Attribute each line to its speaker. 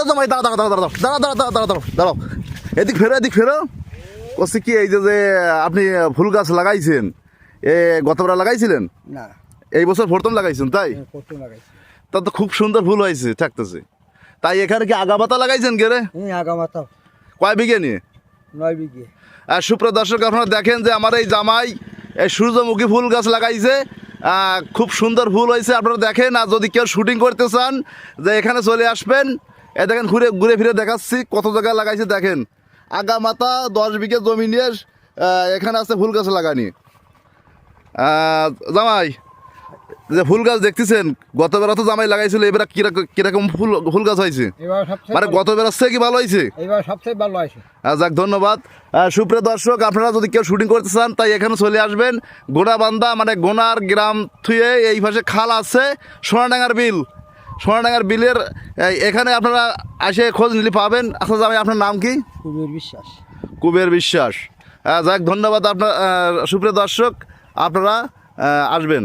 Speaker 1: জামাই দাঁড়া দাঁড়া দাঁড়া দাঁড়াও দাঁড়া দাঁড়া দাঁড়া দাঁড়া দাঁড়াও দাঁড়াও, এদিক ফেরো এদিক ফেরো। বলছি কি এই যে আপনি ফুল গাছ লাগাইছেন, গতবার লাগাইছিলেন?
Speaker 2: না,
Speaker 1: এই বছর প্রথম লাগাইছেন তাই?
Speaker 2: প্রথম লাগাইছি।
Speaker 1: তা তো খুব সুন্দর ফুল হয়েছে থাকতেছে। তাই এখানে কি আগামাতা লাগাইছেন কে রে?
Speaker 2: আগামাতা
Speaker 1: কয় বিঘে নিয়ে?
Speaker 2: 9 বিঘে।
Speaker 1: আর সুপ্রিয় দর্শক আপনারা দেখেন যে আমার এই জামাই এই সূর্যমুখী ফুল গাছ লাগাইছে, খুব সুন্দর ফুল হয়েছে আপনারা দেখেন। আর যদি কেউ শুটিং করতে চান যে এখানে চলে আসবেন, এ দেখেন ঘুরে ঘুরে ফিরে দেখাচ্ছি কত জায়গায় লাগাইছে। দেখেন আগামাতা 10 বিঘে জমি নিয়ে এখানে আছে ফুল গাছ লাগানি। জামাই যে ফুল গাছ দেখতেছেন, গতবার তো জামাই লাগাইছিল, এবার কিরকম ফুল গাছ হয়েছে?
Speaker 2: এবার সবচেয়ে
Speaker 1: মানে গতবার কি ভালো হয়েছে?
Speaker 2: এবার সবচেয়ে ভালো আছে।
Speaker 1: যাক ধন্যবাদ। সুপ্রিয় দর্শক আপনারা যদি কেউ শুটিং করতে চান তাই এখানে চলে আসবেন। গোড়াবান্ধা মানে গোনার গ্রাম থুয়ে এই পাশে খাল আছে, সোনাডাঙ্গার বিল, সোনাডাঙ্গার বিলের এখানে আপনারা এসে খোঁজ নিলে পাবেন। আচ্ছা জামাই আপনার নাম কি?
Speaker 2: কুবের বিশ্বাস।
Speaker 1: কুবের বিশ্বাস। যাক ধন্যবাদ আপনার। সুপ্রিয় দর্শক আপনারা আসবেন।